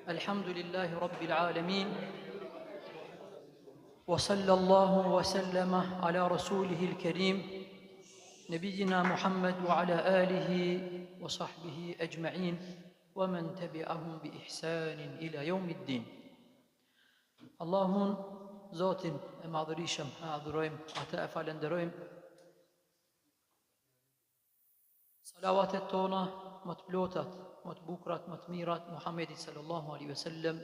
الحمد لله رب العالمين وصلى الله وسلم على رسوله الكريم نبينا محمد وعلى آله وصحبه أجمعين ومن تبعهم بإحسان إلى يوم الدين. Allahun, Zotin e madhërishëm, e adhurojmë, atë e falenderojmë. Salavatet tona, më të plotat, më të bukurat, më të mirat, Muhammedit sallallahu alaihi wasallam,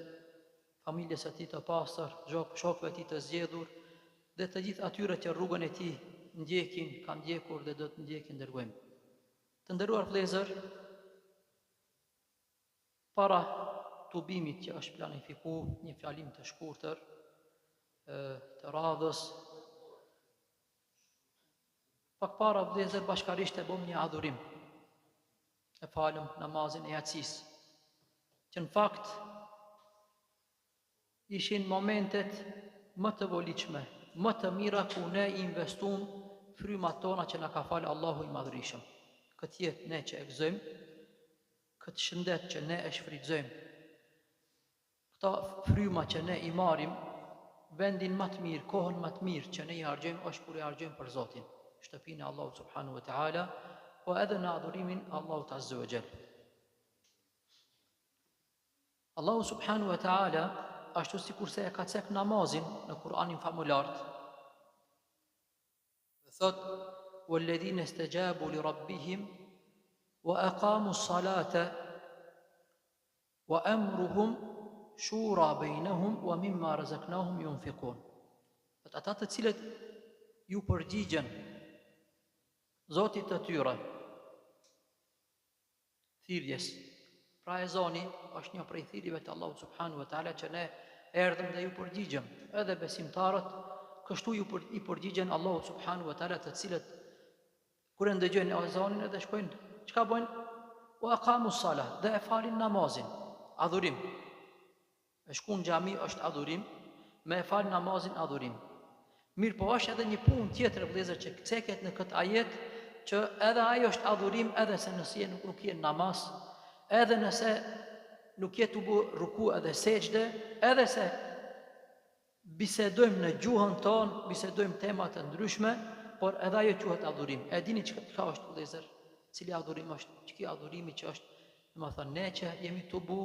familjes së tij të pastër, shokëve të tij të zgjedhur, dhe të gjithë atyre që rrugën e tij ndjekin, kanë ndjekur dhe do të ndjekin dërgojmë. Të nderuar vëllezër, para tubimit që është planifikuar një fjalim të shkurtër të radhës, pak para vëllezër bashkarisht e bëm një adhurim. E falëm namazin e yatsis, që në fakt ishin momentet më të voliqme, më të mira ku ne investum frymat tona që na ka falë Allahu i madhërishëm. Këtë jetë ne që e gëzojmë, këtë shëndet që ne e shfrytëzojmë, këta fryma që ne i marim, vendin më të mirë, kohën më të mirë që ne i harxojmë është kur i harxojmë për Zotin, shtëpinë e Allahut subhanahu wa taala, po edhe në adhurimin Allahut azza wa jall. Allahu subhanahu wa taala, ashtu sikurse e ka cek namazin në Kur'anin famulart, dhe thot: "Walladhina istajabu li rabbihim wa aqamu s-salata wa amruhum shura bainahum wa mimma razaqnahum yunfiqun." Ata të cilët ju përgjigjen Zotit të tyre, thirrjes. Pra ezani është një prej thirrjeve të Allahut subhanahu wa taala që ne erdhëm dhe ju përgjigjem. Edhe besimtarët kështu i përgjigjen Allahut subhanahu wa taala, të cilët kur e ndëgjojnë ezanin edhe shkojnë, çka bëjnë? Wa aqamu s-salah, dhe e falin namazin, adhurim. E shku në xhami është adhurim, me e fal namazin adhurim. Mirë, po është edhe një punë tjetër vëllezër që ceket në këtë ajet, që edhe ajo është adhurim, edhe se nëse nuk je namaz, edhe nëse nuk je të bu ruku edhe sejdë, edhe se bisedojmë në gjuhën tonë, bisedojmë tema të ndryshme, por edhe ajo quhet adhurim. E dini çka është vëllezër? Cili adhurim është? Çka adhurimi që është, domethënë ne që jemi të bu,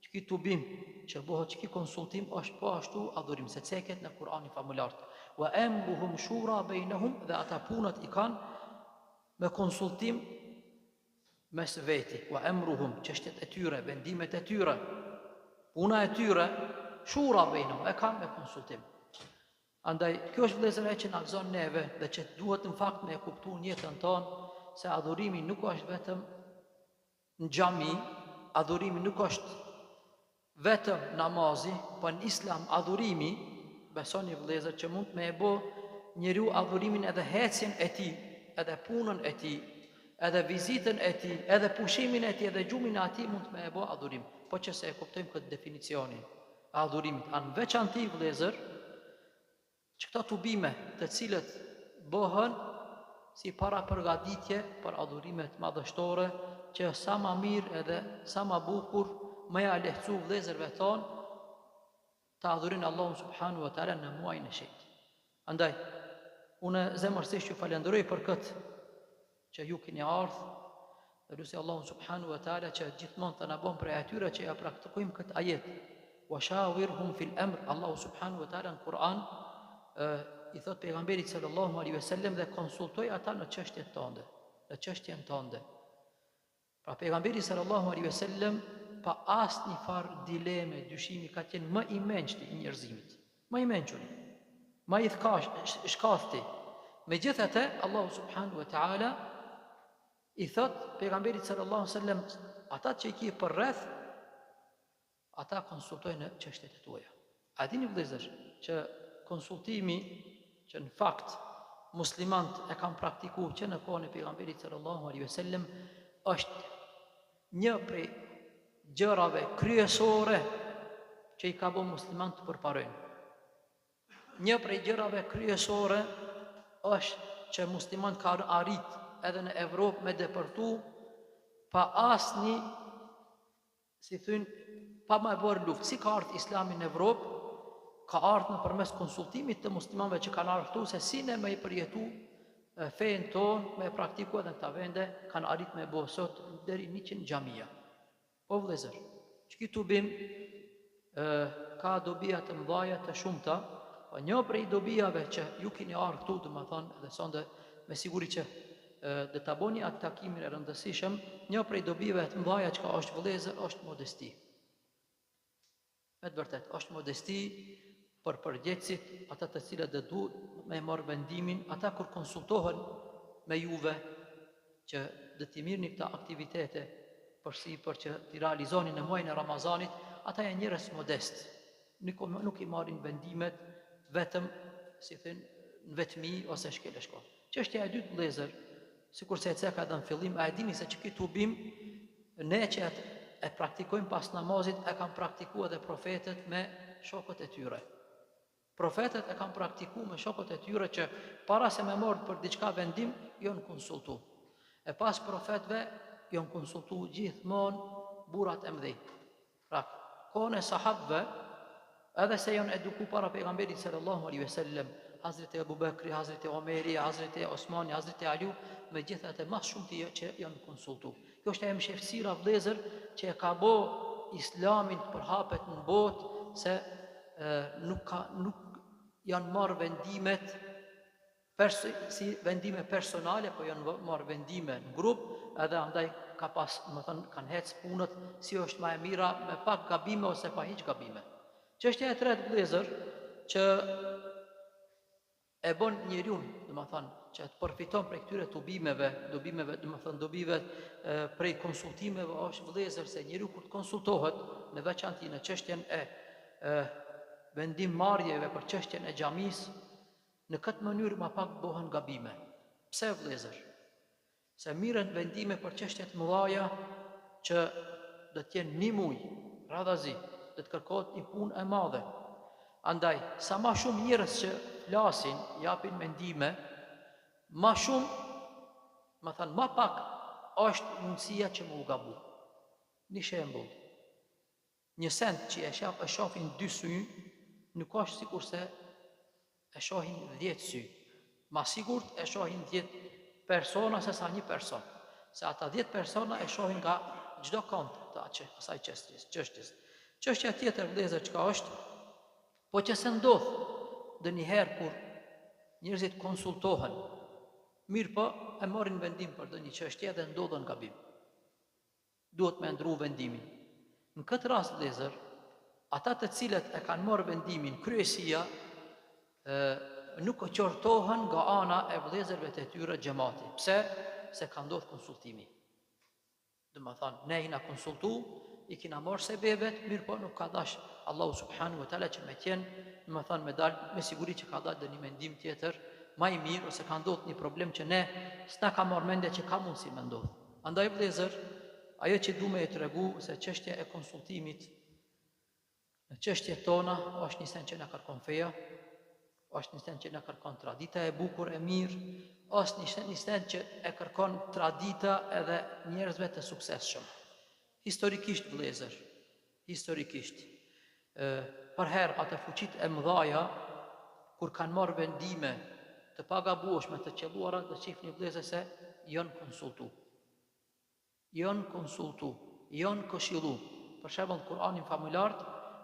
çka tubim, që bëhet çka konsultim, është po ashtu adhurim, se ceket në Kur'anin famulart. Wa amruhum shura bainahum, dhe ata punët i kanë me konsultim mes veti. Wa amruhum, çështjet e tyre, vendimet e tyre, puna e tyre, shura bainahum, e kanë me konsultim. Andaj, kjo është vëllezër që na gëzon neve dhe që duhet në fakt me e kuptu në jetën tonë, se adhurimi nuk është vetëm në xhami, adhurimi nuk është vetëm namazi, po në Islam adhurimi, besoni vëllezër që mund me e bo njeriu adhurimin edhe hecjen e tij, edhe punën e tij, edhe vizitën e tij, edhe pushimin e tij, edhe gjumin e tij mund me e bo adhurim, po që se e kuptojmë këtë definicionin adhurimit. Anë veçanti vëllezër, që këta tubime të cilët bëhen si para përgatitje për adhurimet madhështore, që sa ma mirë edhe sa ma bukur me ja lehtësu vëllezërve tonë të adhurin Allahun subhanahu wa taala në muajin e shenjtë. Andaj, unë zemërsisht ju falenderoj për këtë që ju keni ardhur, dhe lutem Allahun subhanahu wa taala që gjithmonë të na bën prej atyre që ja praktikojmë këtë ajet. Wa shawirhum fil amr, Allahu subhanahu wa taala në Kur'an i thot pejgamberit sallallahu alaihi wasallam dhe konsultoj ata në çështjet tënde, në çështjen tënde. Pra pejgamberi sallallahu alaihi wasallam pa asnjë farë dileme, dyshimi, ka qenë më i mençti i njerëzimit, më i mençuri, më i shkafti. Megjithatë, Allahu subhanahu wa taala i thot pejgamberit sallallahu alaihi wasallam, ata që i ki për rreth, ata konsultojnë në çështjet e tuaja. A dini vëllezër që konsultimi që në fakt muslimant e kanë praktikuar që në kohën e pejgamberit sallallahu alaihi wasallam është një prej gjërave kryesore që i ka bërë muslimant të përparojnë. Një prej gjërave kryesore është që muslimant ka arrit edhe në Evropë me depërtu pa asnjë, si thyn, pa më e bërë luftë. Si ka ardhur Islami në Evropë, ka ardhur nëpërmes konsultimit të muslimanëve që kanë argëtuar se si ne me i përjetu fejnë tonë, me praktiku edhe në këta vende, kanë arrit me bo sot deri 100 xhamia. Po vëllezër, që këtu bim ka dobija të mëdha të shumta, po një prej dobijave që ju keni ardhur këtu, domethënë, edhe sonde me siguri që dhe ta boni atë takimin e rëndësishëm, një prej dobijave të mëdha që ka është vëllezër, është modesti. Me të vërtet, është modesti për përgjegjësit, ata të cilët dhe duhet me marrë vendimin, ata kur konsultohen me juve që dhe t'i mirëni këta aktivitete për që t'i realizoni në muajin e Ramazanit, ata janë njerëz modest. Nuk i marrin vendimet vetëm, si thënë, në vetmi ose shkele shko. Çështja e dytë vëllezër, sikur se e ceka edhe në fillim, a e dini se që këtu bim, ne që e praktikojmë pas namazit, e kam praktikuar edhe profetët me shokët e tyre. Profetët e kanë praktikuar me shokët e tyre që para se me marrë për diçka vendim, janë konsultu. E pas profetëve, janë konsultu gjithmonë burrat e mëdhenj. Pra, kohën e sahabëve, edhe se janë eduku para pejgamberit sallallahu alaihi wasallam, Hazreti Abu Bakri, Hazreti Omeri, Hazreti Osmani, Hazreti Ali, me gjithatë më shumë që janë konsultu. Kjo është e mëshirësira vëllezër që e ka bë Islamin të përhapet në botë, se nuk janë marrë vendimet si vendime personale, po janë marrë vendime në grup, edhe andaj ka pas, më thënë, kanë hecë punët si është më e mira me pak gabime ose pa hiç gabime. Çështja e tretë vëllezër, që e bën njeriu, domethënë, që të përfiton prej këtyre dobimeve, domethënë dobive prej konsultimeve, është vëllezër se njeriu kur të konsultohet në veçantë në çështjen e vendim marrjeve për çështjen e xhamisë, në këtë mënyrë ma pak bëhen gabime. Pse vëllezër? Se mirën vendime për çështjet mëdha që do të jenë një muj, radhazi, do të kërkohet një punë e madhe. Andaj, sa ma shumë njerëz që flasin, japin mendime, ma shumë, më thënë, ma pak është mundësia që më u gabu. Një shembull, një send që e shohin 2 sy, nuk është sikur se e shohin 10 sy. Ma sigurt e shohin 10 persona se sa një person. Se ata 10 persona e shohin nga çdo kont të asaj çështjes. Çështja tjetër vëllezër çka është, po që se ndodh ndonjëherë kur njerëzit konsultohen, mirë po e marrin vendim për ndonjë çështje dhe ndodhen gabim. Duhet me ndru vendimin. Në këtë rast vëllezër, ata të cilët e kanë marrë vendimin, kryesia nuk qortohen nga ana e vëllezërve të tyre xhamati. Pse? Se ka ndodhur konsultimi. Domethënë, ne jena konsultu, i kina marrë sebebet, mirë po nuk ka dash Allahu subhanahu wa taala që me qenë, domethënë me dal me siguri që ka dalë një mendim tjetër më i mirë, ose ka ndodhur një problem që ne s'na ka marrë mendje që ka mundësi me ndodh. Andaj vëllezër, ajo që du me e tregu se çështja e konsultimit në çështjet tona është një send që na kërkon feja, është një send që na kërkon tradita e bukur e mirë, është një send që e kërkon tradita edhe njerëzve të suksesshëm. Historikisht vëllezër, për herë atë fuqit e mëdhaja, kur kanë marrë vendime të pagabueshme të qelluara, të shihni vëllezër se janë konsultu, janë këshillu. Për shembull, Kur'anin famuljar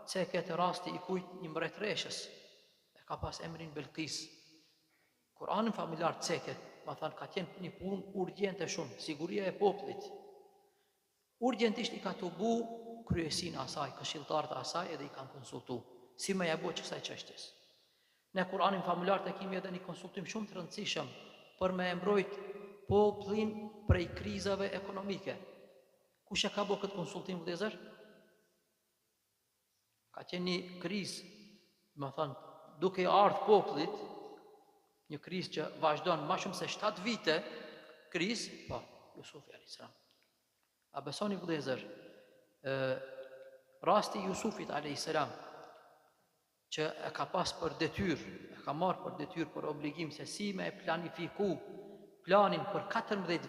ceket rasti i kujt një mbretreshës, e ka pas emrin Belqis. Kur'anin famuljar ceket, ma thënë, ka qenë një punë urgjente shumë, siguria e popullit. Urgjentisht i ka të bu kryesin asaj, këshilltarët asaj, edhe i kanë konsultu. Si me jabo kësaj çështjes. Ne Kur'anin famuljar të kemi edhe një konsultim shumë të rëndësishëm për me mbrojt popullin prej krizave ekonomike. Kush e ka bo këtë konsultim vëllezër? Ka qenë një krizë, më thënë, duke ardhur popullit, një krizë që vazhdon më shumë se 7 vite, krizë, po, Jusufi a.s. A besoni vëllezër, rasti Jusufit a.s. që e ka pas për detyrë, e ka marrë për detyrë, për obligim se si me planifiku planin për 14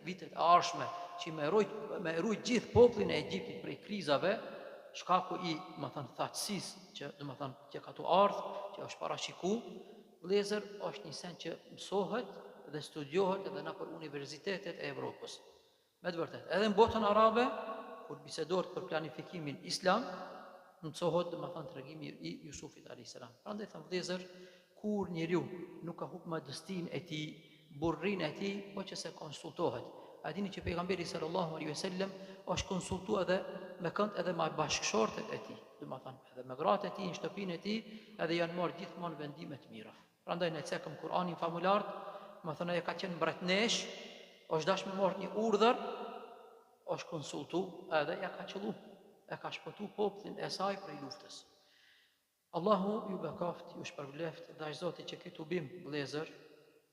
vitet e ardhshme që me rujt gjithë popullin e Egjiptit prej krizave, shkaku i, më thënë, thatësisë që, do më thënë, që ka tu ardhë, që është paraqiku, vëllezër, është një sen që mësohet dhe studiohet edhe në për universitetet e Evropës. Me të vërtet, edhe në botën arabe, kur bisedohet për planifikimin islam, mësohet dhe më thënë tregimi i Jusufit a.s. Prandaj thënë vëllezër, kur njeriu nuk ka hub modestin e tij, burrin e tij, po që se konsultohet. A dini që pejgamberi sallallahu alaihi wasallam është konsultuar edhe me kënd edhe me bashkëshortet e tij, domethënë edhe me gratë e tij në shtëpinë e tij, edhe janë marrë gjithmonë vendime të mira. Prandaj ne cekëm Kur'anin famullar, domethënë ai ka qenë mbretnesh, është dashur me marrë një urdhër, është konsultu edhe ja ka qellu, e ka shpëtu popullin e saj prej luftës. Allahu ju bekoft, ju shpërbleft, dhe është Zoti që këtu bim vëllezër,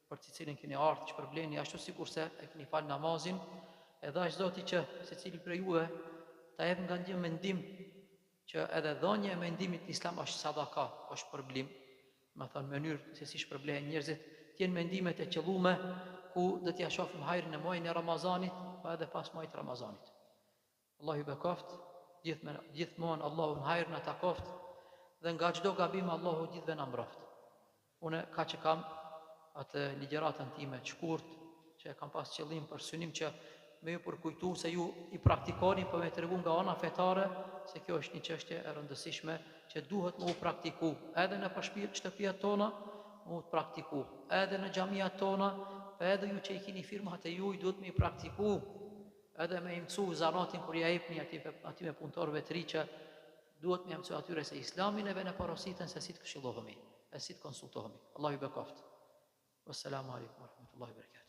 për të cilin keni ardhur që përbleni ashtu sikurse e keni fal namazin, edhe është Zoti që secili prej juve ta jep nga një mendim që edhe dhënia e mendimit në Islam është sadaka, është përblim, më thënë mënyrë se si shpërblehen njerëzit, të jenë mendimet e qellume ku do t'ja shohim hajrin e muajit e Ramazanit, pa edhe pas muajit Ramazanit. Allahu ju bekoft, gjithmonë Allahu në hajrin ata koft, dhe nga çdo gabim Allahu gjithve na mbrojt. Unë ka që kam atë ligjëratën time të shkurt, që e kam pas qëllim për synim që me ju përkujtu se ju i praktikoni, për me tregu nga ana fetare, se kjo është një çështje e rëndësishme që duhet me u praktiku, edhe në shtëpiat tona, me u praktiku, edhe në xhamiat tona, edhe ju që i keni firmat e juj, duhet me i praktiku, edhe me imcu zanatin kur ja jepni aty me punëtorëve të ri që duhet me mësoj atyre se Islamin e vene parositën se si të këshillohemi, e si të konsultohemi. Allahu i bekoft. Wassalamu alaikum wa rahmatullahi wa barakatuh.